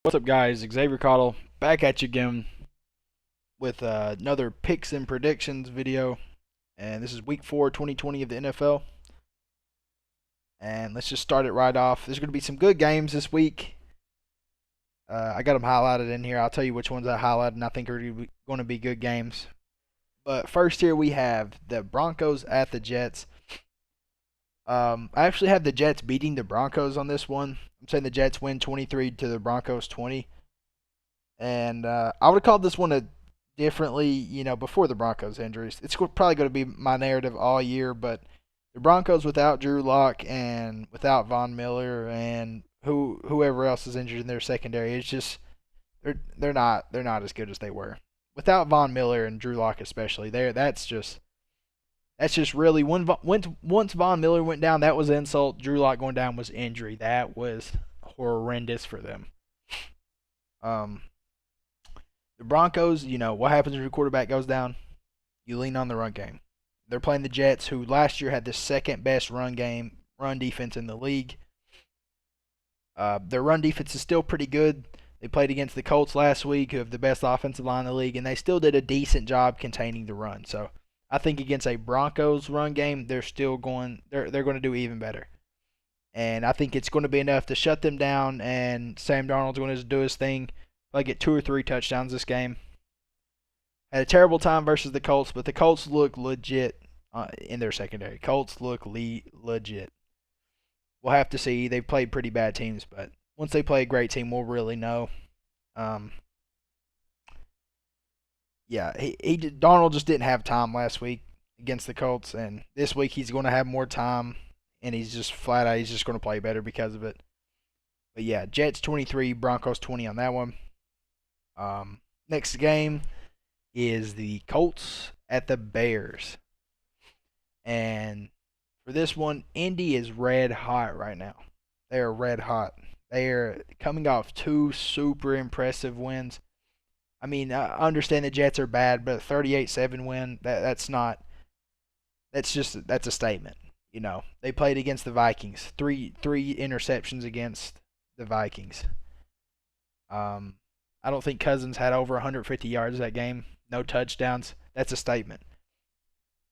What's up, guys? Xavier Cottle back at you again with another picks and predictions video. And this is week 4, 2020 of the NFL. And let's just start it right off. There's going to be some good games this week. I got them highlighted in here. I'll tell you which ones I highlighted and I think are going to be good games. But first, here we have the Broncos at the Jets. I actually have the Jets beating the Broncos on this one. I'm saying the Jets win 23 to the Broncos 20. And I would have called this one a differently, before the Broncos injuries. It's probably going to be my narrative all year, but the Broncos without Drew Lock and without Von Miller and whoever else is injured in their secondary, it's just they're not as good as they were. Without Von Miller and Drew Lock especially, that's just really once Von Miller went down, that was insult. Drew Lock going down was injury. That was horrendous for them. Um, the Broncos, what happens when your quarterback goes down? You lean on the run game. They're playing the Jets, who last year had the second best run defense in the league. Their run defense is still pretty good. They played against the Colts last week, who have the best offensive line in the league, and they still did a decent job containing the run. So I think against a Broncos run game, they're going to do even better. And I think it's going to be enough to shut them down, and Sam Darnold's going to do his thing. Like get 2 or 3 touchdowns this game. Had a terrible time versus the Colts, but the Colts look legit in their secondary. Colts look legit. We'll have to see. They've played pretty bad teams, but once they play a great team, we'll really know. Darnold just didn't have time last week against the Colts, and this week he's going to have more time, and he's just flat out he's just going to play better because of it. But yeah, Jets 23, Broncos 20 on that one. Next game is the Colts at the Bears. And for this one, Indy is red hot right now. They are red hot. They are coming off 2 super impressive wins. I mean, I understand the Jets are bad, but a 38-7 win, that's a statement. They played against the Vikings. Three interceptions against the Vikings. I don't think Cousins had over 150 yards that game. No touchdowns. That's a statement.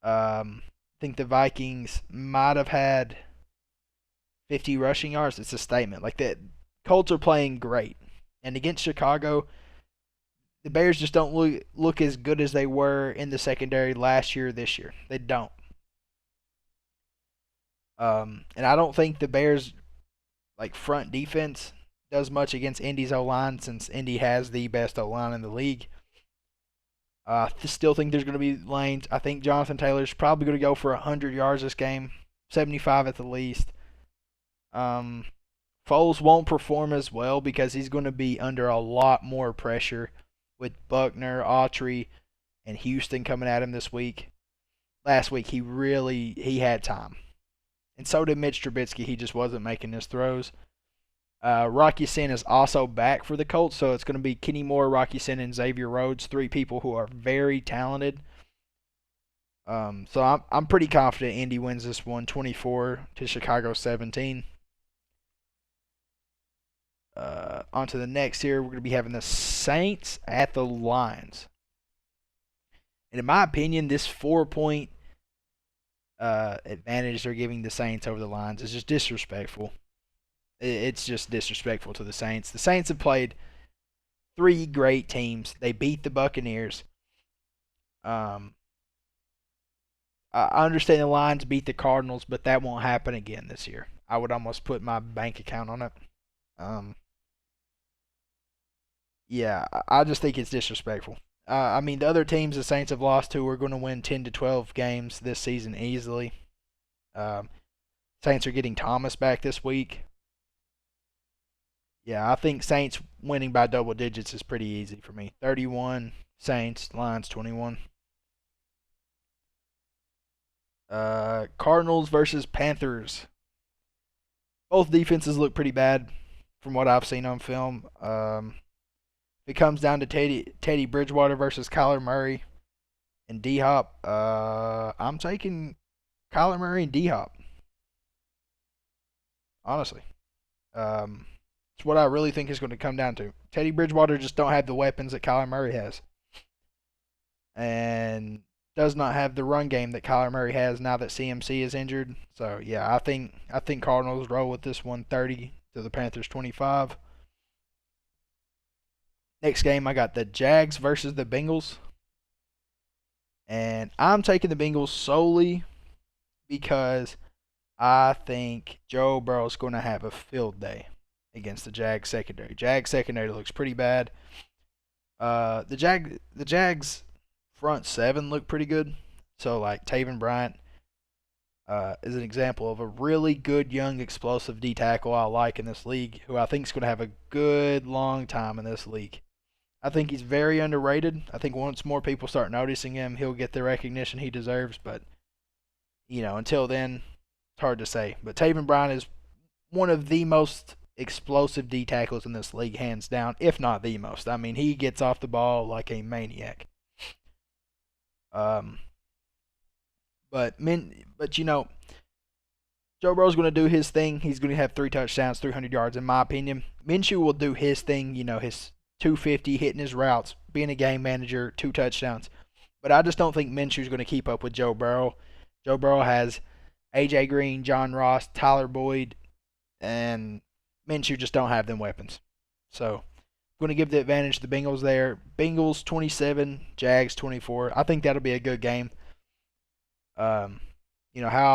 I think the Vikings might have had 50 rushing yards. It's a statement. Like that, Colts are playing great, and against Chicago, the Bears just don't look as good as they were in the secondary last year or this year. They don't. And I don't think the Bears front defense does much against Indy's O-line, since Indy has the best O-line in the league. I still think there's going to be lanes. I think Jonathan Taylor's probably going to go for 100 yards this game, 75 at the least. Foles won't perform as well because he's going to be under a lot more pressure with Buckner, Autry, and Houston coming at him this week. Last week he had time, and so did Mitch Trubisky. He just wasn't making his throws. Rocky Sin is also back for the Colts, so it's going to be Kenny Moore, Rocky Sin, and Xavier Rhodes, 3 people who are very talented. So I'm pretty confident Indy wins this one, 24 to Chicago 17. On to the next here, we're going to be having the Saints at the Lions. And in my opinion, this 4-point advantage they're giving the Saints over the Lions is just disrespectful. It's just disrespectful to the Saints. The Saints have played 3 great teams. They beat the Buccaneers. I understand the Lions beat the Cardinals, but that won't happen again this year. I would almost put my bank account on it. I just think it's disrespectful. I mean, the other teams the Saints have lost to are going to win 10 to 12 games this season easily. Saints are getting Thomas back this week. Yeah, I think Saints winning by double digits is pretty easy for me. 31 Saints, Lions 21. Cardinals versus Panthers. Both defenses look pretty bad from what I've seen on film. It comes down to Teddy Bridgewater versus Kyler Murray and D-Hop. I'm taking Kyler Murray and D-Hop, honestly. It's what I really think is going to come down to. Teddy Bridgewater just don't have the weapons that Kyler Murray has, and does not have the run game that Kyler Murray has now that CMC is injured. So yeah, I think Cardinals roll with this one, 30 to the Panthers 25. Next game, I got the Jags versus the Bengals, and I'm taking the Bengals solely because I think Joe Burrow's going to have a field day against the Jags secondary. Jags secondary looks pretty bad. The Jags front seven look pretty good. So like Taven Bryant is an example of a really good young explosive D tackle I like in this league, who I think is going to have a good long time in this league. I think he's very underrated. I think once more people start noticing him, he'll get the recognition he deserves. But until then, it's hard to say. But Taven Bryan is one of the most explosive D tackles in this league, hands down, if not the most. I mean, he gets off the ball like a maniac. Um, but Joe Burrow's going to do his thing. He's going to have 3 touchdowns, 300 yards, in my opinion. Minshew will do his thing. His 250, hitting his routes, being a game manager, 2 touchdowns. But I just don't think Minshew's going to keep up with Joe Burrow. Joe Burrow has A.J. Green, John Ross, Tyler Boyd, and Minshew just don't have them weapons. So I'm going to give the advantage to the Bengals there. Bengals 27, Jags 24. I think that'll be a good game. How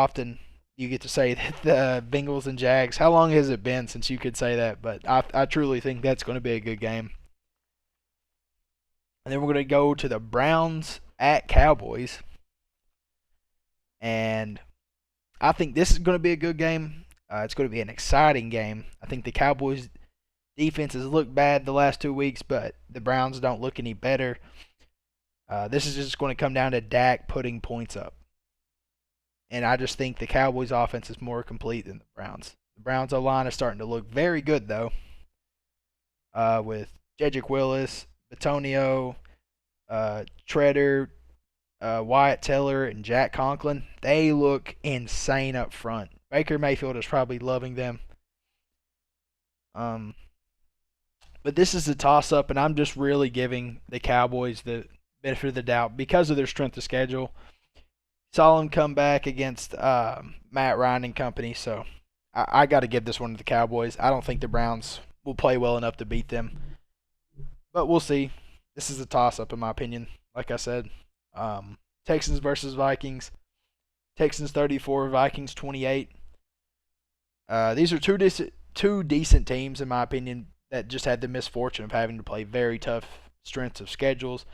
often you get to say that the Bengals and Jags, how long has it been since you could say that? But I truly think that's going to be a good game. And then we're going to go to the Browns at Cowboys. And I think this is going to be a good game. It's going to be an exciting game. I think the Cowboys' defense has looked bad the last 2 weeks, but the Browns don't look any better. This is just going to come down to Dak putting points up. And I just think the Cowboys' offense is more complete than the Browns. The Browns' O-line is starting to look very good, though, with Jedrick Willis, Bitonio, Treader, Wyatt Teller, and Jack Conklin. They look insane up front. Baker Mayfield is probably loving them. But this is a toss-up, and I'm just really giving the Cowboys the benefit of the doubt because of their strength of schedule. Saw them come back against Matt Ryan and company, so I got to give this one to the Cowboys. I don't think the Browns will play well enough to beat them, but we'll see. This is a toss-up in my opinion, like I said. Texans versus Vikings. Texans 34, Vikings 28. These are two decent teams, in my opinion, that just had the misfortune of having to play very tough strengths of schedules.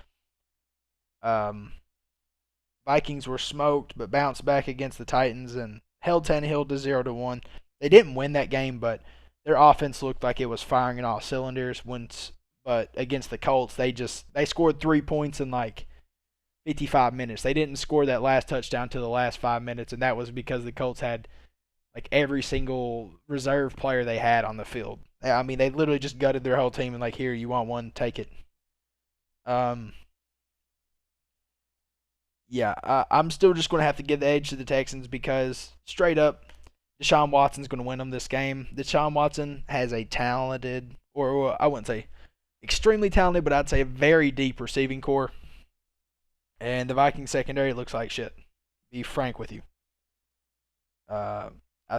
Vikings were smoked, but bounced back against the Titans and held Tannehill to 0-1. They didn't win that game, but their offense looked like it was firing in all cylinders. But against the Colts, they scored 3 points in like 55 minutes. They didn't score that last touchdown to the last 5 minutes, and that was because the Colts had like every single reserve player they had on the field. I mean, they literally just gutted their whole team and like, here, you want one, take it. Yeah, I'm still just going to have to give the edge to the Texans because straight up, Deshaun Watson's going to win them this game. Deshaun Watson has a talented, or I wouldn't say extremely talented, but I'd say a very deep receiving core. And the Vikings secondary looks like shit. Be frank with you. I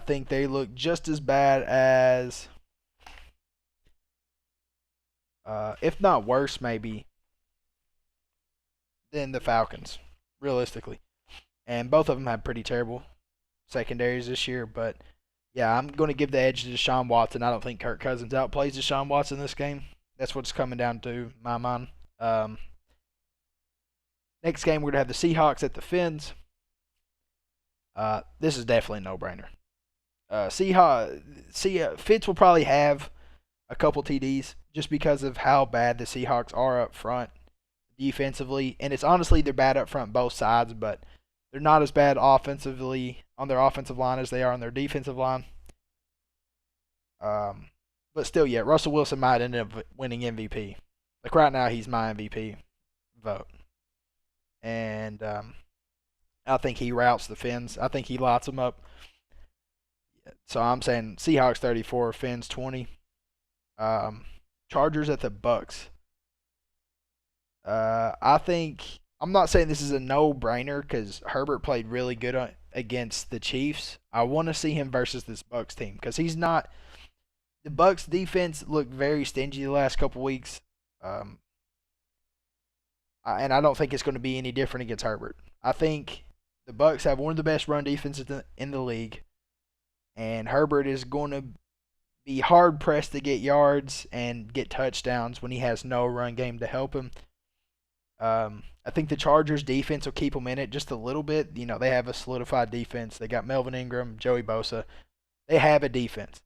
think they look just as bad as, if not worse, maybe, than the Falcons, realistically. And both of them had pretty terrible secondaries this year. But, yeah, I'm going to give the edge to Deshaun Watson. I don't think Kirk Cousins outplays Deshaun Watson this game. That's what it's coming down to, in my mind. Next game, we're going to have the Seahawks at the Fins. This is definitely a no-brainer. Fitz will probably have a couple TDs just because of how bad the Seahawks are up front defensively. And it's honestly, they're bad up front both sides, but they're not as bad offensively on their offensive line as they are on their defensive line. But still, yeah, Russell Wilson might end up winning MVP. Like right now, he's my MVP vote. And I think he routes the Fins. I think he lights them up. So I'm saying Seahawks 34, Fins 20. Um, Chargers at the Bucks. I think I'm not saying this is a no-brainer because Herbert played really good against the Chiefs. I want to see him versus this Bucks team because he's not. The Bucks defense looked very stingy the last couple weeks, um, and I don't think it's going to be any different against Herbert. I think the Bucks have one of the best run defenses in the league, and Herbert is going to be hard pressed to get yards and get touchdowns when he has no run game to help him. I think the Chargers defense will keep them in it just a little bit. You know, they have a solidified defense. They got Melvin Ingram, Joey Bosa. They have a defense.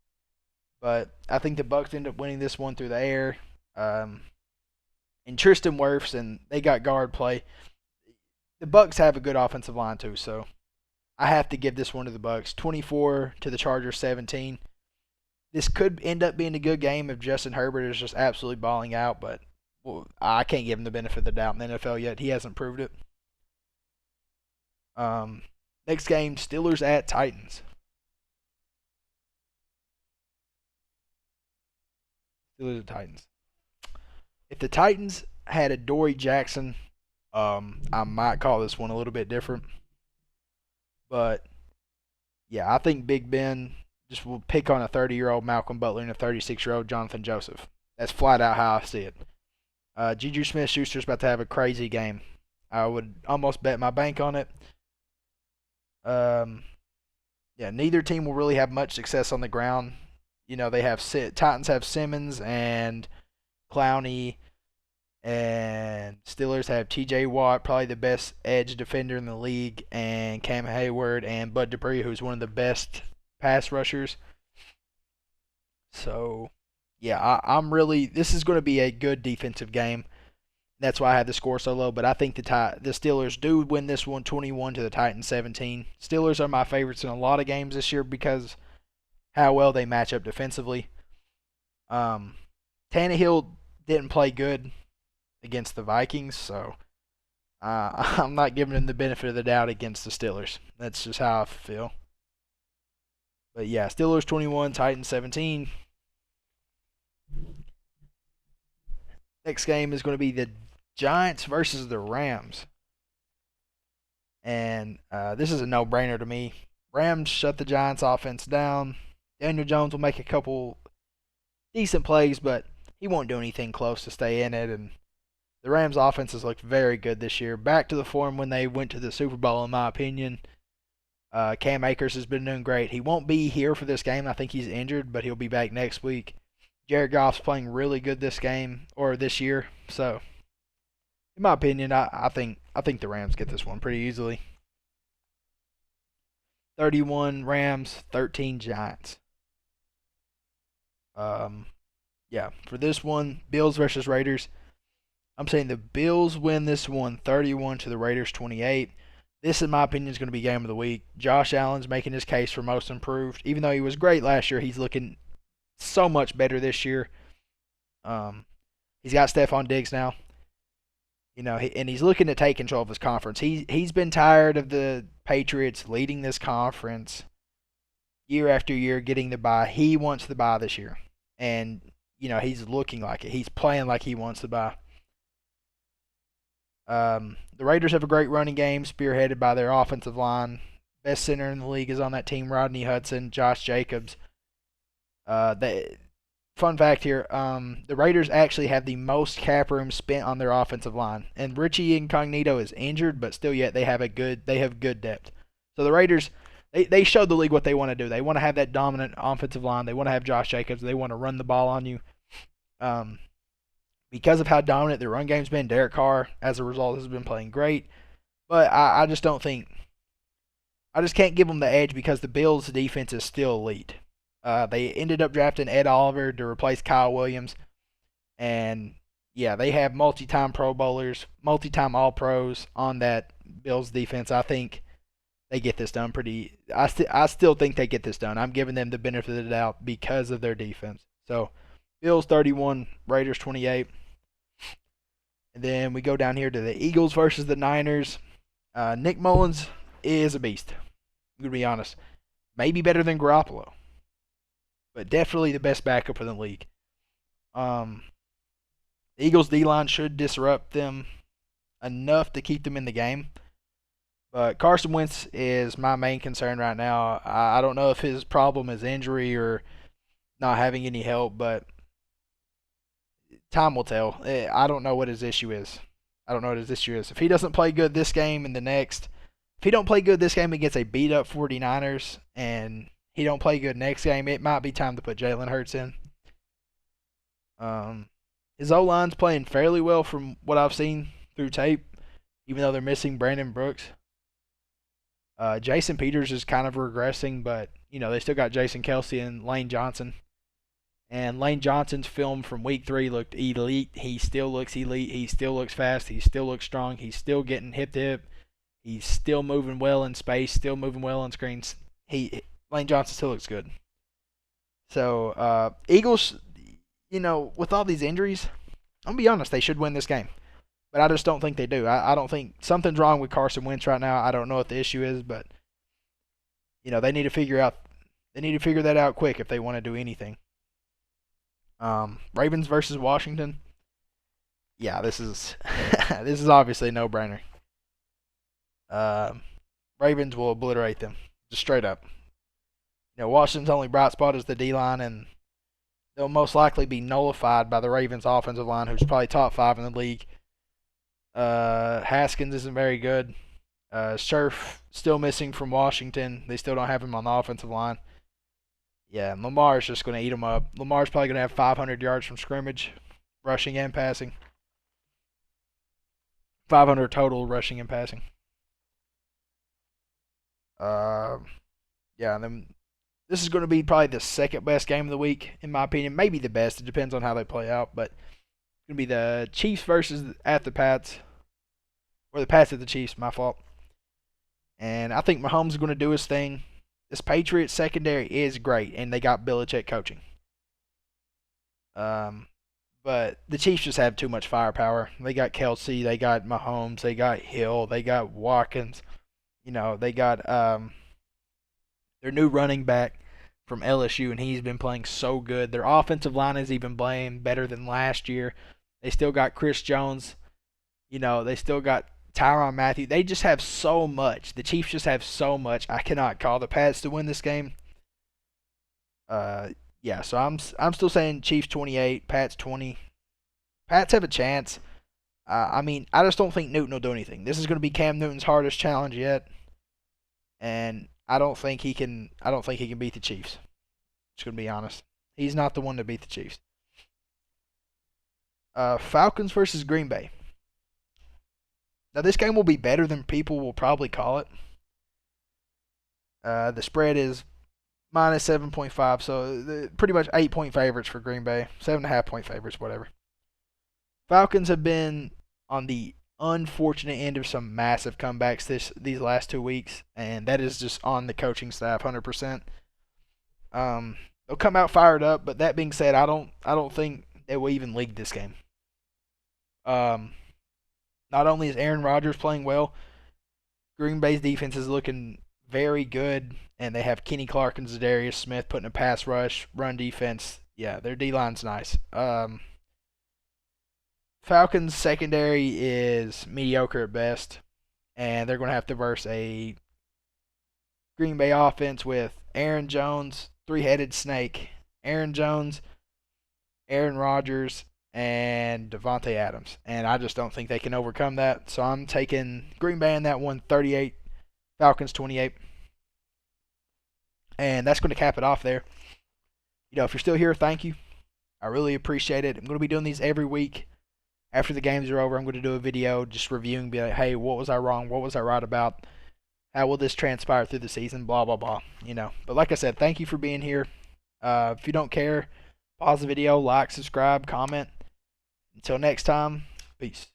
But I think the Bucks end up winning this one through the air. And Tristan Wirfs, and they got guard play. The Bucks have a good offensive line too, so I have to give this one to the Bucks. 24 to the Chargers 17. This could end up being a good game if Justin Herbert is just absolutely balling out, but well, I can't give him the benefit of the doubt in the NFL yet. He hasn't proved it. Next game, Steelers at Titans. Steelers at Titans. If the Titans had Adoree Jackson, I might call this one a little bit different. But yeah, I think Big Ben just will pick on a 30-year-old Malcolm Butler and a 36-year-old Jonathan Joseph. That's flat out how I see it. Juju Smith-Schuster's about to have a crazy game. I would almost bet my bank on it. Yeah, neither team will really have much success on the ground. You know, Titans have Simmons and Clowney, and Steelers have T.J. Watt, probably the best edge defender in the league, and Cam Hayward and Bud Dupree, who's one of the best pass rushers. So, yeah, I'm really. This is going to be a good defensive game. That's why I had the score so low. But I think the Steelers do win this one, 21 to the Titans 17. Steelers are my favorites in a lot of games this year because how well they match up defensively. Tannehill didn't play good against the Vikings, so I'm not giving him the benefit of the doubt against the Steelers. That's just how I feel. But yeah, Steelers 21, Titans 17. Next game is going to be the Giants versus the Rams. And this is a no-brainer to me. Rams shut the Giants offense down. Daniel Jones will make a couple decent plays, but he won't do anything close to stay in it. And the Rams offense has looked very good this year. Back to the form when they went to the Super Bowl, in my opinion. Cam Akers has been doing great. He won't be here for this game. I think he's injured, but he'll be back next week. Jared Goff's playing really good this game or this year. So, in my opinion, I think the Rams get this one pretty easily. 31 Rams, 13 Giants. Yeah, for this one, Bills versus Raiders. I'm saying the Bills win this one 31 to the Raiders 28. This, in my opinion, is going to be game of the week. Josh Allen's making his case for most improved. Even though he was great last year, he's looking so much better this year. He's got Stephon Diggs now. You know, and he's looking to take control of his conference. He's been tired of the Patriots leading this conference year after year, getting the bye. He wants the bye this year, and you know he's looking like it. He's playing like he wants the bye. The Raiders have a great running game, spearheaded by their offensive line. Best center in the league is on that team: Rodney Hudson, Josh Jacobs. Fun fact here: the Raiders actually have the most cap room spent on their offensive line, and Richie Incognito is injured, but still yet they have good depth. So the Raiders, they showed the league what they want to do. They want to have that dominant offensive line. They want to have Josh Jacobs. They want to run the ball on you. Because of how dominant their run game's been, Derek Carr, as a result, has been playing great. But I just don't think – I just can't give them the edge because the Bills' defense is still elite. They ended up drafting Ed Oliver to replace Kyle Williams. And, yeah, they have multi-time Pro Bowlers, multi-time All-Pros on that Bills defense. I think they get this done pretty – I still think they get this done. I'm giving them the benefit of the doubt because of their defense. So, Bills 31, Raiders 28. And then we go down here to the Eagles versus the Niners. Nick Mullins is a beast. I'm going to be honest. Maybe better than Garoppolo, but definitely the best backup in the league. Um, the Eagles' D-line should disrupt them enough to keep them in the game. But Carson Wentz is my main concern right now. I don't know if his problem is injury or not having any help, but time will tell. I don't know what his issue is. I don't know what his issue is. If he doesn't play good this game and the next, if he don't play good this game against a beat up 49ers and he don't play good next game, it might be time to put Jalen Hurts in. His O line's playing fairly well from what I've seen through tape, even though they're missing Brandon Brooks. Jason Peters is kind of regressing, but they still got Jason Kelce and Lane Johnson. And Lane Johnson's film from week 3 looked elite. He still looks elite. He still looks fast. He still looks strong. He's still getting hip to hip. He's still moving well in space. Still moving well on screens. Lane Johnson still looks good. So Eagles, with all these injuries, I'm gonna be honest, they should win this game. But I just don't think they do. I don't think something's wrong with Carson Wentz right now. I don't know what the issue is, but they need to figure that out quick if they want to do anything. Ravens versus Washington. Yeah, this is this is obviously a no-brainer. Ravens will obliterate them, just straight up. Washington's only bright spot is the D-line, and they'll most likely be nullified by the Ravens' offensive line, who's probably top 5 in the league. Haskins isn't very good. Scherf still missing from Washington. They still don't have him on the offensive line. Yeah, and Lamar's just going to eat them up. Lamar's probably going to have 500 yards from scrimmage, rushing and passing. 500 total rushing and passing. Yeah, and then this is going to be probably the second best game of the week, in my opinion. Maybe the best. It depends on how they play out, but it's going to be the Chiefs versus at the Pats. Or the Pats at the Chiefs, my fault. And I think Mahomes is going to do his thing. This Patriots secondary is great, and they got Belichick coaching. But the Chiefs just have too much firepower. They got Kelce, they got Mahomes, they got Hill, they got Watkins. They got their new running back from LSU, and he's been playing so good. Their offensive line is even playing better than last year. They still got Chris Jones. They still got Tyrann Mathieu. They just have so much. The Chiefs just have so much. I cannot call the Pats to win this game. Yeah, so I'm still saying Chiefs 28, Pats 20. Pats have a chance. I just don't think Newton will do anything. This is going to be Cam Newton's hardest challenge yet, and I don't think he can beat the Chiefs. Just going to be honest. He's not the one to beat the Chiefs. Falcons versus Green Bay. Now, this game will be better than people will probably call it. The spread is minus 7.5, so pretty much 8-point favorites for Green Bay. 7.5-point favorites, whatever. Falcons have been on the unfortunate end of some massive comebacks these last 2 weeks, and that is just on the coaching staff, 100%. They'll come out fired up, but that being said, I don't think they will even lead this game. Not only is Aaron Rodgers playing well, Green Bay's defense is looking very good, and they have Kenny Clark and Zadarius Smith putting a pass rush, run defense. Yeah, their D-line's nice. Falcons' secondary is mediocre at best, and they're going to have to verse a Green Bay offense with Aaron Jones, three-headed snake, Aaron Jones, Aaron Rodgers, and Devontae Adams. And I just don't think they can overcome that. So I'm taking Green Bay in that one, 38, Falcons 28. And that's going to cap it off there. If you're still here, thank you. I really appreciate it. I'm going to be doing these every week. After the games are over, I'm going to do a video just reviewing, be like, hey, what was I wrong? What was I right about? How will this transpire through the season? Blah, blah, blah. But like I said, thank you for being here. If you don't care, pause the video, like, subscribe, comment. Until next time, peace.